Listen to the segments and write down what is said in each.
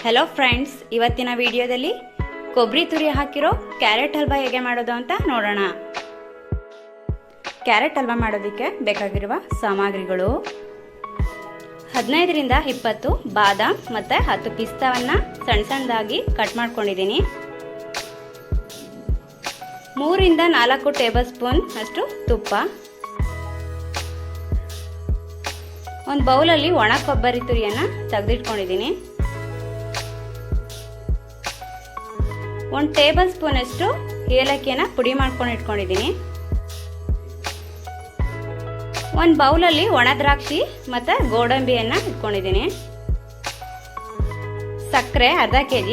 Hello friends, ಇವತ್ತಿನ ವಿಡಿಯೋದಲ್ಲಿ ಕೊಬ್ಬರಿ ತುರಿ ಹಾಕಿರೋ ಕ್ಯಾರೆಟ್ ಹಲ್ವಾ ಹೇಗೆ ಮಾಡೋದು ಅಂತ ನೋಡೋಣ. ಕ್ಯಾರೆಟ್ ಹಲ್ವಾ ಮಾಡೋದಕ್ಕೆ ಬೇಕಾಗಿರುವ ಸಾಮಗ್ರಿಗಳು: 15 ರಿಂದ 20 ಬಾದಾಮ್ ಮತ್ತು 10 ಪಿಸ್ತಾವನ್ನು ಸಣ್ಣ ಸಣ್ಣದಾಗಿ ಕಟ್ ಮಾಡ್ಕೊಂಡಿದ್ದೀನಿ. 3 ರಿಂದ 4 ಟೇಬಲ್ ಸ್ಪೂನ್ ಅಷ್ಟು ತುಪ್ಪ, ಒಂದು ಬೌಲಲ್ಲಿ ಒಣ ಕೊಬ್ಬರಿ ತುರಿಯನ್ನು ತೆಗೆದಿಟ್ಕೊಂಡಿದ್ದೀನಿ. 1 ಟೇಬಲ್ ಸ್ಪೂನ್ ಅಷ್ಟು ಏಲಕ್ಕಿಯನ್ನು ಪುಡಿ ಮಾಡ್ಕೊಂಡು ಇಟ್ಕೊಂಡಿದ್ದೀನಿ. 1 ಬೌಲಲ್ಲಿ ಒಣ ದ್ರಾಕ್ಷಿ ಮತ್ತು ಗೋಡಂಬಿಯನ್ನು ಇಟ್ಕೊಂಡಿದ್ದೀನಿ. ಸಕ್ಕರೆ ಅರ್ಧ kg,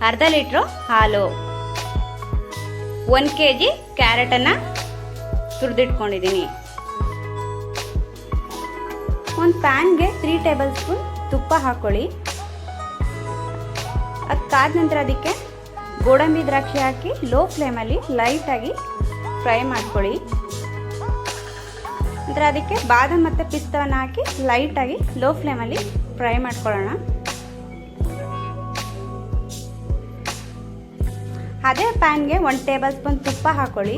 ಅರ್ಧ ಲೀಟ್ರು ಹಾಲು, 1 kg ಕ್ಯಾರೆಟನ್ನು ತುರಿದಿಟ್ಕೊಂಡಿದ್ದೀನಿ. ಒಂದು ಪ್ಯಾನ್ಗೆ 3 ಟೇಬಲ್ ಸ್ಪೂನ್ ತುಪ್ಪ ಹಾಕ್ಕೊಳ್ಳಿ. ಅದು ಕಾದ ನಂತರ ಅದಕ್ಕೆ ಗೋಡಂಬಿ ದ್ರಾಕ್ಷಿ ಹಾಕಿ ಲೋ ಫ್ಲೇಮಲ್ಲಿ ಲೈಟಾಗಿ ಫ್ರೈ ಮಾಡ್ಕೊಳ್ಳಿ. ನಂತರ ಅದಕ್ಕೆ ಬಾದಾಮ್ ಮತ್ತು ಪಿಸ್ತಾವನ್ನು ಹಾಕಿ ಲೈಟಾಗಿ ಲೋ ಫ್ಲೇಮಲ್ಲಿ ಫ್ರೈ ಮಾಡ್ಕೊಳ್ಳೋಣ. ಅದೇ ಪ್ಯಾನ್ಗೆ 1 ಟೇಬಲ್ ಸ್ಪೂನ್ ತುಪ್ಪ ಹಾಕ್ಕೊಳ್ಳಿ.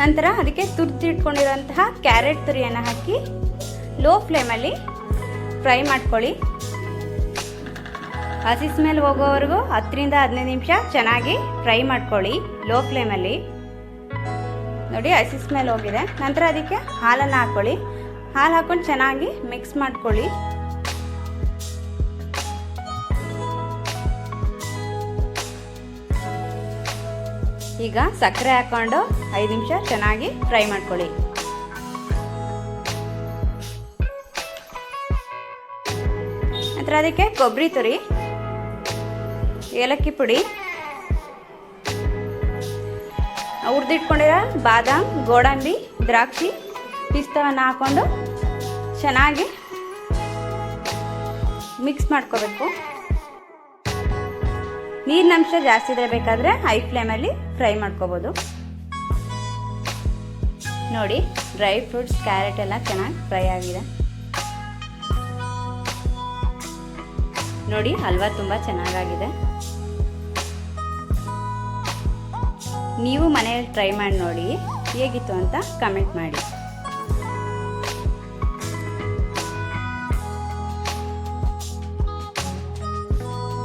ನಂತರ ಅದಕ್ಕೆ ತುರಿದಿಟ್ಕೊಂಡಿರೋಂತಹ ಕ್ಯಾರೆಟ್ ತುರಿಯನ್ನು ಹಾಕಿ ಲೋ ಫ್ಲೇಮಲ್ಲಿ ಫ್ರೈ ಮಾಡ್ಕೊಳ್ಳಿ. ಹಸಿ ಸ್ಮೆಲ್ ಹೋಗೋವರೆಗೂ 10 ರಿಂದ 15 ನಿಮಿಷ ಚೆನ್ನಾಗಿ ಫ್ರೈ ಮಾಡ್ಕೊಳ್ಳಿ ಲೋ ಫ್ಲೇಮಲ್ಲಿ. ನೋಡಿ, ಹಸಿ ಸ್ಮೆಲ್ ಹೋಗಿದೆ. ನಂತರ ಅದಕ್ಕೆ ಹಾಲನ್ನು ಹಾಕ್ಕೊಳ್ಳಿ. ಹಾಲು ಹಾಕ್ಕೊಂಡು ಚೆನ್ನಾಗಿ ಮಿಕ್ಸ್ ಮಾಡ್ಕೊಳ್ಳಿ. ಈಗ ಸಕ್ಕರೆ ಹಾಕ್ಕೊಂಡು 5 ನಿಮಿಷ ಚೆನ್ನಾಗಿ ಫ್ರೈ ಮಾಡ್ಕೊಳ್ಳಿ. ನಂತರ ಅದಕ್ಕೆ ಕೊಬ್ಬರಿ ತುರಿ, ಏಲಕ್ಕಿ ಪುಡಿ, ಹುರಿದಿಟ್ಕೊಂಡಿರೋ ಬಾದಾಮ್, ಗೋಡಂಬಿ, ದ್ರಾಕ್ಷಿ, ಪಿಸ್ತಾವನ್ನು ಹಾಕ್ಕೊಂಡು ಚೆನ್ನಾಗಿ ಮಿಕ್ಸ್ ಮಾಡ್ಕೋಬೇಕು. ನೀರಿನ ಅಂಶ ಜಾಸ್ತಿ ಇದ್ರೆ ಬೇಕಾದರೆ ಹೈ ಫ್ಲೇಮಲ್ಲಿ ಫ್ರೈ ಮಾಡ್ಕೋಬೋದು. ನೋಡಿ, ಡ್ರೈ ಫ್ರೂಟ್ಸ್, ಕ್ಯಾರೆಟ್ ಎಲ್ಲ ಚೆನ್ನಾಗಿ ಫ್ರೈ ಆಗಿದೆ. ನೋಡಿ, ಹಲ್ವಾ ತುಂಬ ಚೆನ್ನಾಗಾಗಿದೆ. ನೀವು ಮನೆಯಲ್ಲಿ ಟ್ರೈ ಮಾಡಿ ನೋಡಿ, ಹೇಗಿತ್ತು ಅಂತ ಕಮೆಂಟ್ ಮಾಡಿ.